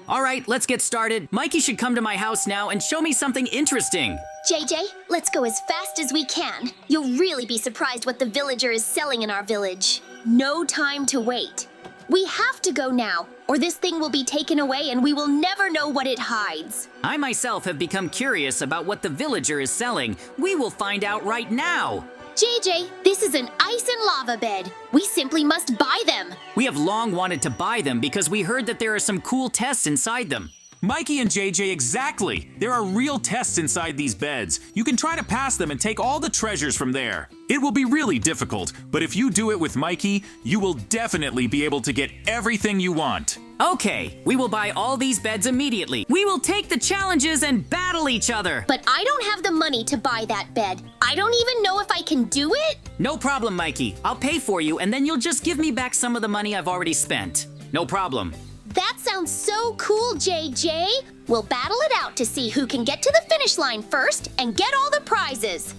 All right, let's get started. Mikey should come to my house now and show me something interesting. JJ, let's go as fast as we can. You'll really be surprised what the villager is selling in our village. No time to wait. We have to go now, or this thing will be taken away and we will never know what it hides. I myself have become curious about what the villager is selling. We will find out right now. JJ, this is an ice and lava bed. We simply must buy them. We have long wanted to buy them because we heard that there are some cool tests inside them. Mikey and JJ, exactly! There are real tests inside these beds. You can try to pass them and take all the treasures from there. It will be really difficult, but if you do it with Mikey, you will definitely be able to get everything you want. Okay, we will buy all these beds immediately. We will take the challenges and battle each other. But I don't have the money to buy that bed. I don't even know if I can do it. No problem, Mikey. I'll pay for you and then you'll just give me back some of the money I've already spent. No problem. That sounds so cool, JJ. We'll battle it out to see who can get to the finish line first and get all the prizes.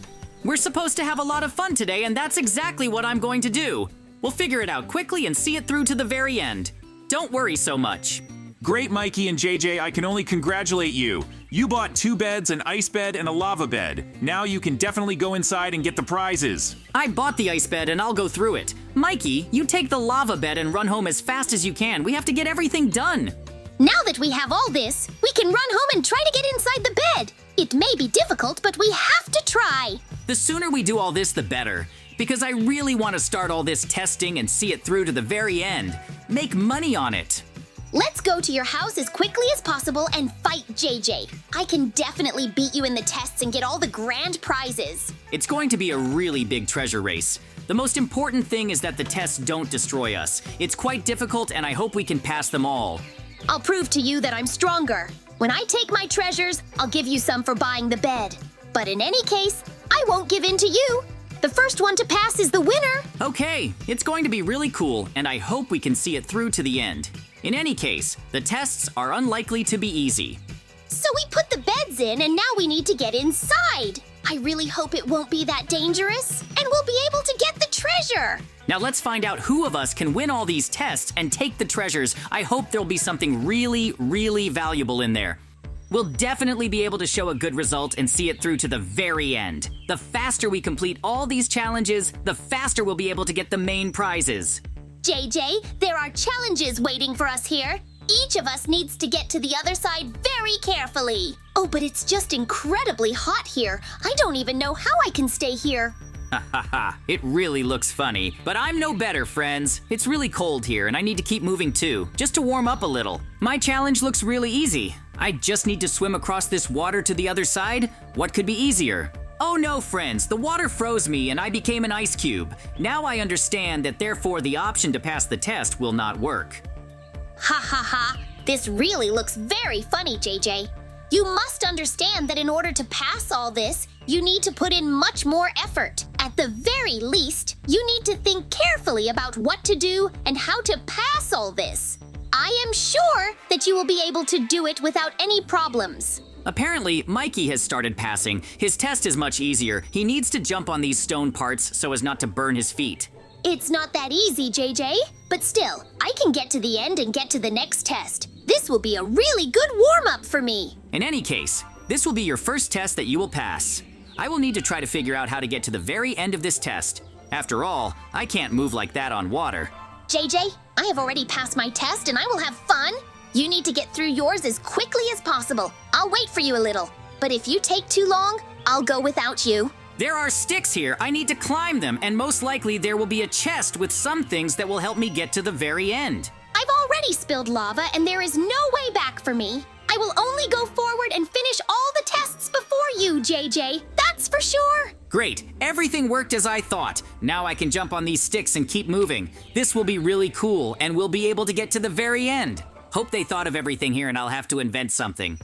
We're supposed to have a lot of fun today, and that's exactly what I'm going to do. We'll figure it out quickly and see it through to the very end. Don't worry so much. Great, Mikey and JJ, I can only congratulate you. You bought 2 beds, an ice bed, and a lava bed. Now you can definitely go inside and get the prizes. I bought the ice bed and I'll go through it. Mikey, you take the lava bed and run home as fast as you can. We have to get everything done. Now that we have all this, we can run home and try to get inside the bed. It may be difficult, but we have to try. The sooner we do all this, the better. Because I really want to start all this testing and see it through to the very end. Make money on it. Let's go to your house as quickly as possible and fight JJ. I can definitely beat you in the tests and get all the grand prizes. It's going to be a really big treasure race. The most important thing is that the tests don't destroy us. It's quite difficult and I hope we can pass them all. I'll prove to you that I'm stronger. When I take my treasures, I'll give you some for buying the bed. But in any case, I won't give in to you. The first one to pass is the winner. Okay, it's going to be really cool and I hope we can see it through to the end. In any case, the tests are unlikely to be easy. So we put the beds in and now we need to get inside. I really hope it won't be that dangerous and we'll be able to get the treasure. Now let's find out who of us can win all these tests and take the treasures. I hope there'll be something really, really valuable in there. We'll definitely be able to show a good result and see it through to the very end. The faster we complete all these challenges, the faster we'll be able to get the main prizes. JJ, there are challenges waiting for us here. Each of us needs to get to the other side very carefully. Oh, but it's just incredibly hot here. I don't even know how I can stay here. Ha ha ha, it really looks funny. But I'm no better, friends. It's really cold here and I need to keep moving too, just to warm up a little. My challenge looks really easy. I just need to swim across this water to the other side. What could be easier? Oh no, friends, the water froze me and I became an ice cube. Now I understand that therefore the option to pass the test will not work. Ha ha ha, this really looks very funny, JJ. You must understand that in order to pass all this, you need to put in much more effort. At the very least, you need to think carefully about what to do and how to pass all this. I am sure that you will be able to do it without any problems. Apparently, Mikey has started passing. His test is much easier. He needs to jump on these stone parts so as not to burn his feet. It's not that easy, JJ. But still, I can get to the end and get to the next test. This will be a really good warm-up for me. In any case, this will be your first test that you will pass. I will need to try to figure out how to get to the very end of this test. After all, I can't move like that on water. JJ, I have already passed my test and I will have fun. You need to get through yours as quickly as possible. I'll wait for you a little. But if you take too long, I'll go without you. There are sticks here. I need to climb them, and most likely there will be a chest with some things that will help me get to the very end. I've already spilled lava and there is no way back for me. I will only go forward and finish all the tests before you, JJ. That's for sure. Great. Everything worked as I thought. Now I can jump on these sticks and keep moving. This will be really cool, and we'll be able to get to the very end. Hope they thought of everything here and I'll have to invent something.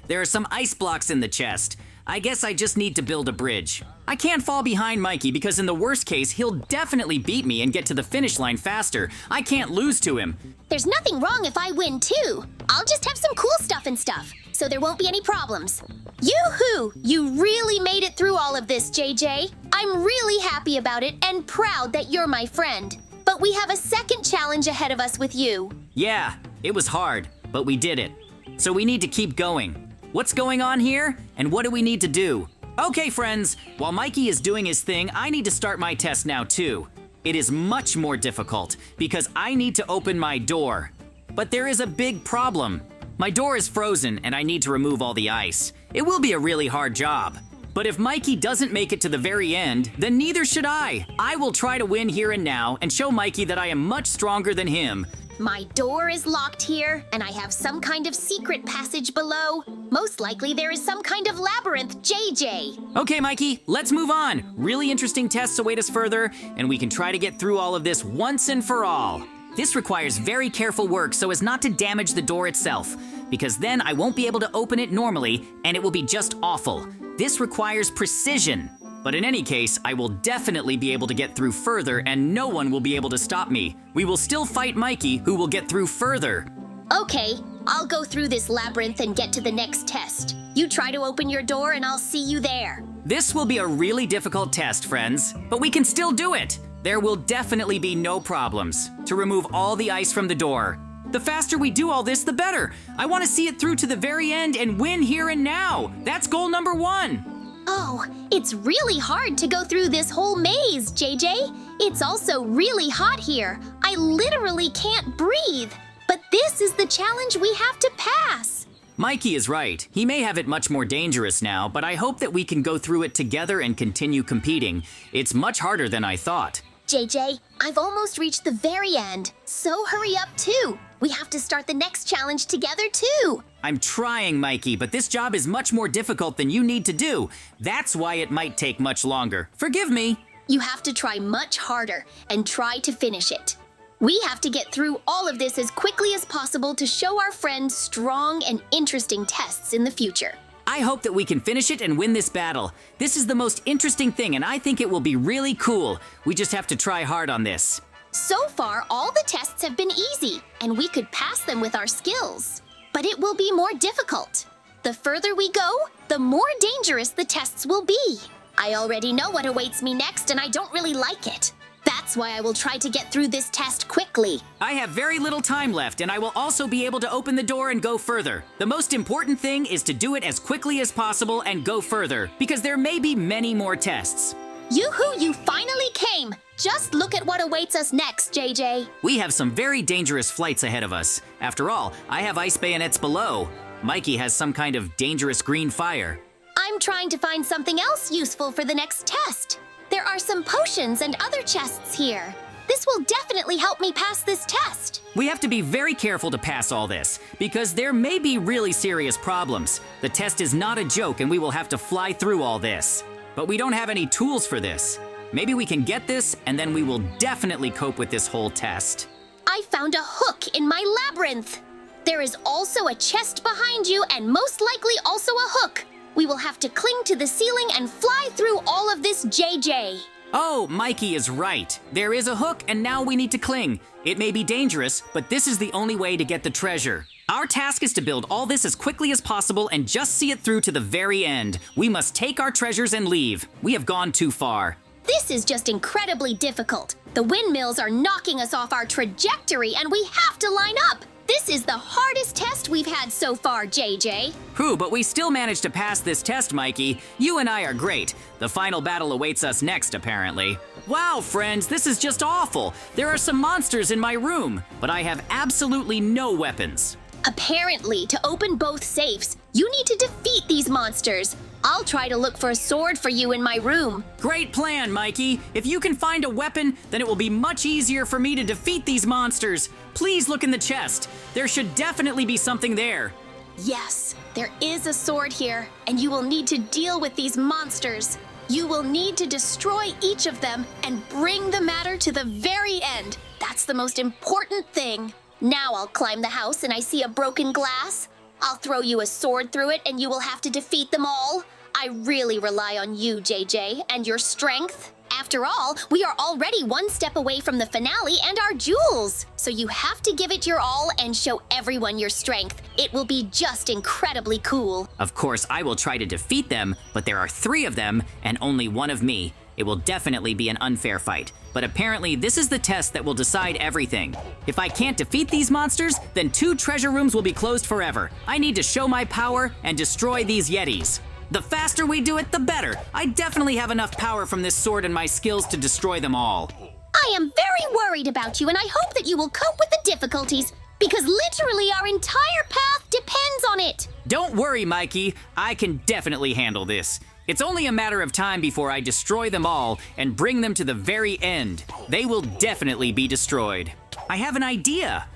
There are some ice blocks in the chest. I guess I just need to build a bridge. I can't fall behind Mikey because in the worst case, he'll definitely beat me and get to the finish line faster. I can't lose to him. There's nothing wrong if I win too. I'll just have some cool stuff and stuff, so there won't be any problems. Yoo-hoo! You really made it through all of this, JJ. I'm really happy about it and proud that you're my friend. But we have a second challenge ahead of us with you. Yeah, it was hard. but we did it. So we need to keep going. What's going on here, and what do we need to do? Okay, friends, while Mikey is doing his thing, I need to start my test now too. It is much more difficult because I need to open my door. But there is a big problem. My door is frozen and I need to remove all the ice. It will be a really hard job. But if Mikey doesn't make it to the very end, then neither should I. I will try to win here and now and show Mikey that I am much stronger than him. My door is locked here, and I have some kind of secret passage below. Most likely there is some kind of labyrinth, JJ. Okay, Mikey, let's move on. Really interesting tests await us further, and we can try to get through all of this once and for all. This requires very careful work so as not to damage the door itself, because then I won't be able to open it normally, and it will be just awful. This requires precision. But in any case, I will definitely be able to get through further and no one will be able to stop me. We will still fight Mikey, who will get through further. Okay, I'll go through this labyrinth and get to the next test. You try to open your door and I'll see you there. This will be a really difficult test, friends, but we can still do it. There will definitely be no problems to remove all the ice from the door. The faster we do all this, the better. I want to see it through to the very end and win here and now. That's goal number 1. Oh, it's really hard to go through this whole maze, JJ. It's also really hot here. I literally can't breathe. But this is the challenge we have to pass. Mikey is right. He may have it much more dangerous now, but I hope that we can go through it together and continue competing. It's much harder than I thought. JJ, I've almost reached the very end. So hurry up too. We have to start the next challenge together too. I'm trying, Mikey, but this job is much more difficult than you need to do. That's why it might take much longer. Forgive me. You have to try much harder and try to finish it. We have to get through all of this as quickly as possible to show our friends strong and interesting tests in the future. I hope that we can finish it and win this battle. This is the most interesting thing, and I think it will be really cool. We just have to try hard on this. So far, all the tests have been easy, and we could pass them with our skills. But it will be more difficult. The further we go, the more dangerous the tests will be. I already know what awaits me next, and I don't really like it. That's why I will try to get through this test quickly. I have very little time left, and I will also be able to open the door and go further. The most important thing is to do it as quickly as possible and go further, because there may be many more tests. Yoo-hoo, you finally came! Just look at what awaits us next, JJ. We have some very dangerous flights ahead of us. After all, I have ice bayonets below. Mikey has some kind of dangerous green fire. I'm trying to find something else useful for the next test. There are some potions and other chests here. This will definitely help me pass this test. We have to be very careful to pass all this, because there may be really serious problems. The test is not a joke and we will have to fly through all this. But we don't have any tools for this. Maybe we can get this, and then we will definitely cope with this whole test. I found a hook in my labyrinth. There is also a chest behind you, and most likely also a hook. We will have to cling to the ceiling and fly through all of this, JJ. Oh, Mikey is right. There is a hook, and now we need to cling. It may be dangerous, but this is the only way to get the treasure. Our task is to build all this as quickly as possible and just see it through to the very end. We must take our treasures and leave. We have gone too far. This is just incredibly difficult. The windmills are knocking us off our trajectory, and we have to line up. This is the hardest test we've had so far, JJ. Whew, but we still managed to pass this test, Mikey. You and I are great. The final battle awaits us next, apparently. Wow, friends, this is just awful. There are some monsters in my room, but I have absolutely no weapons. Apparently, to open both safes, you need to defeat these monsters. I'll try to look for a sword for you in my room. Great plan, Mikey. If you can find a weapon, then it will be much easier for me to defeat these monsters. Please look in the chest. There should definitely be something there. Yes, there is a sword here, and you will need to deal with these monsters. You will need to destroy each of them and bring the matter to the very end. That's the most important thing. Now I'll climb the house and I see a broken glass. I'll throw you a sword through it and you will have to defeat them all. I really rely on you, JJ, and your strength. After all, we are already one step away from the finale and our jewels. So you have to give it your all and show everyone your strength. It will be just incredibly cool. Of course, I will try to defeat them, but there are 3 of them and only 1 of me. It will definitely be an unfair fight, but apparently this is the test that will decide everything. If I can't defeat these monsters, then 2 treasure rooms will be closed forever. I need to show my power and destroy these Yetis. The faster we do it, the better. I definitely have enough power from this sword and my skills to destroy them all. I am very worried about you, and I hope that you will cope with the difficulties, because literally our entire path depends on it. Don't worry, Mikey. I can definitely handle this. It's only a matter of time before I destroy them all and bring them to the very end. They will definitely be destroyed. I have an idea.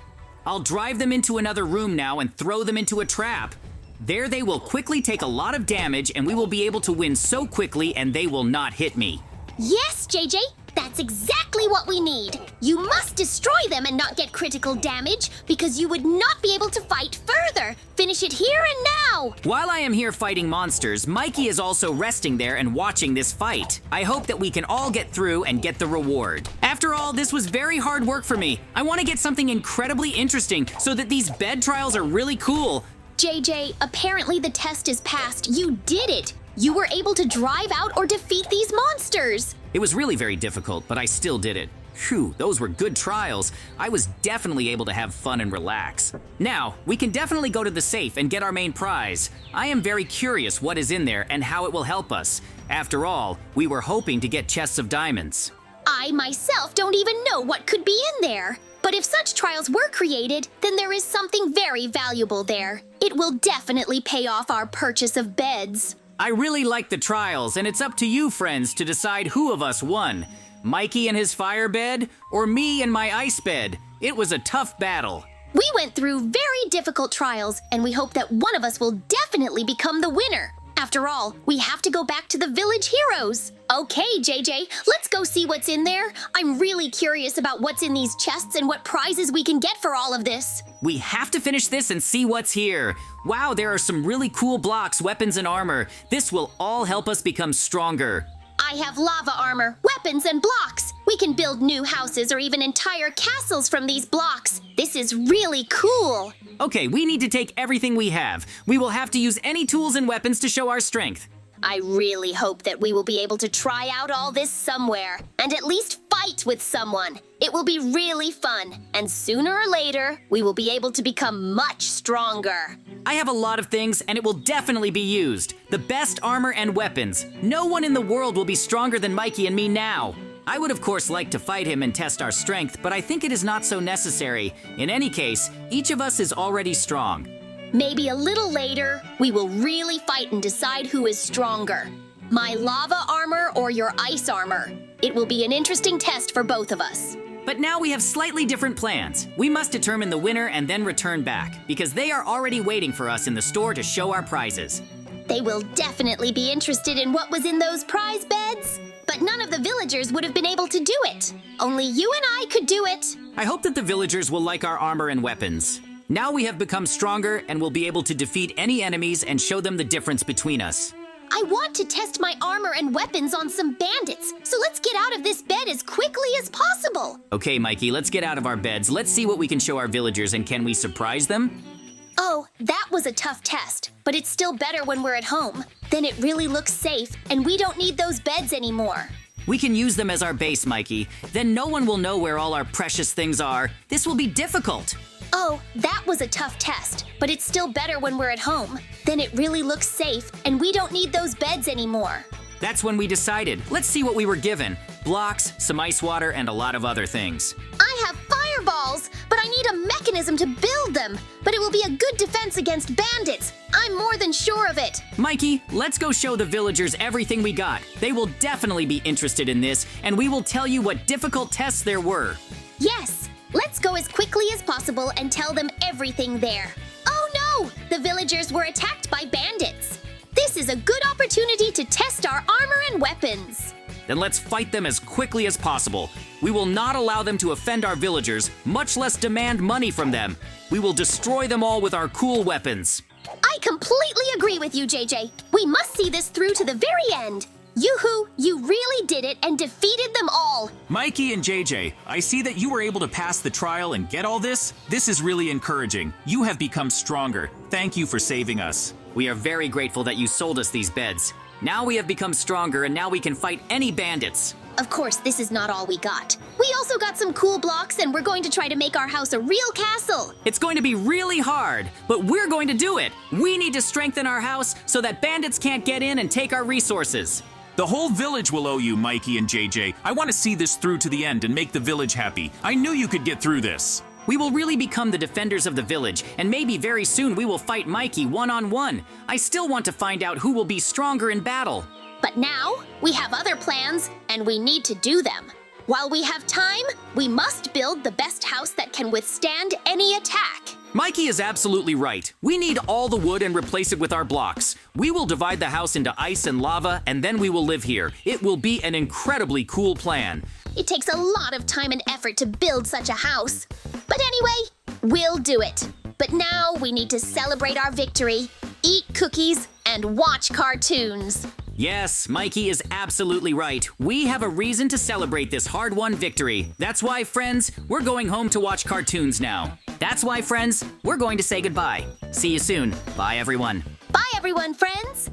I'll drive them into another room now and throw them into a trap. There they will quickly take a lot of damage and we will be able to win so quickly and they will not hit me. Yes, JJ, that's exactly what we need. You must destroy them and not get critical damage because you would not be able to fight further. Finish it here and now. While I am here fighting monsters, Mikey is also resting there and watching this fight. I hope that we can all get through and get the reward. After all, this was very hard work for me. I want to get something incredibly interesting so that these bed trials are really cool. JJ, apparently the test is passed. You did it. You were able to drive out or defeat these monsters. It was really very difficult, but I still did it. Phew, those were good trials. I was definitely able to have fun and relax. Now, we can definitely go to the safe and get our main prize. I am very curious what is in there and how it will help us. After all, we were hoping to get chests of diamonds. I myself don't even know what could be in there. But if such trials were created, then there is something very valuable there. It will definitely pay off our purchase of beds. I really like the trials, and it's up to you, friends, to decide who of us won. Mikey and his fire bed, or me and my ice bed. It was a tough battle. We went through very difficult trials, and we hope that one of us will definitely become the winner. After all, we have to go back to the village heroes. Okay, JJ, let's go see what's in there. I'm really curious about what's in these chests and what prizes we can get for all of this. We have to finish this and see what's here. Wow, there are some really cool blocks, weapons, and armor. This will all help us become stronger. I have lava armor, weapons, and blocks. We can build new houses or even entire castles from these blocks. This is really cool. Okay, we need to take everything we have. We will have to use any tools and weapons to show our strength. I really hope that we will be able to try out all this somewhere and at least fight with someone. It will be really fun, and sooner or later, we will be able to become much stronger. I have a lot of things, and it will definitely be used. The best armor and weapons. No one in the world will be stronger than Mikey and me now. I would of course like to fight him and test our strength, but I think it is not so necessary. In any case, each of us is already strong. Maybe a little later, we will really fight and decide who is stronger. My lava armor or your ice armor. It will be an interesting test for both of us. But now we have slightly different plans. We must determine the winner and then return back, because they are already waiting for us in the store to show our prizes. They will definitely be interested in what was in those prize beds. But none of the villagers would have been able to do it. Only you and I could do it. I hope that the villagers will like our armor and weapons. Now we have become stronger and will be able to defeat any enemies and show them the difference between us. I want to test my armor and weapons on some bandits, so let's get out of this bed as quickly as possible. Okay, Mikey, let's get out of our beds. Let's see what we can show our villagers, and can we surprise them? Oh, that was a tough test, but it's still better when we're at home. Then it really looks safe, and we don't need those beds anymore. We can use them as our base, Mikey. Then no one will know where all our precious things are. This will be difficult. Oh, that was a tough test, but it's still better when we're at home. Then it really looks safe, and we don't need those beds anymore. That's when we decided. Let's see what we were given. Blocks, some ice water, and a lot of other things. I have fireballs, but I need a mechanism to build them. But it will be a good defense against bandits. I'm more than sure of it. Mikey, let's go show the villagers everything we got. They will definitely be interested in this, and we will tell you what difficult tests there were. Yes, let's go as quickly as possible and tell them everything there. Oh no! The villagers were attacked by bandits. This is a good opportunity to test our armor and weapons. Then let's fight them as quickly as possible. We will not allow them to offend our villagers, much less demand money from them. We will destroy them all with our cool weapons. I completely agree with you, JJ. We must see this through to the very end. Yoo-hoo, you really did it and defeated them all. Mikey and JJ, I see that you were able to pass the trial and get all this. This is really encouraging. You have become stronger. Thank you for saving us. We are very grateful that you sold us these beds. Now we have become stronger and now we can fight any bandits. Of course, this is not all we got. We also got some cool blocks and we're going to try to make our house a real castle. It's going to be really hard, but we're going to do it. We need to strengthen our house so that bandits can't get in and take our resources. The whole village will owe you, Mikey and JJ. I want to see this through to the end and make the village happy. I knew you could get through this. We will really become the defenders of the village, and maybe very soon we will fight Mikey one-on-one. I still want to find out who will be stronger in battle. But now, we have other plans, and we need to do them. While we have time, we must build the best house that can withstand any attack. Mikey is absolutely right. We need all the wood and replace it with our blocks. We will divide the house into ice and lava, and then we will live here. It will be an incredibly cool plan. It takes a lot of time and effort to build such a house. But anyway, we'll do it. But now we need to celebrate our victory, eat cookies, and watch cartoons. Yes, Mikey is absolutely right. We have a reason to celebrate this hard-won victory. That's why, friends, we're going home to watch cartoons now. That's why, friends, we're going to say goodbye. See you soon. Bye, everyone. Bye, everyone, friends.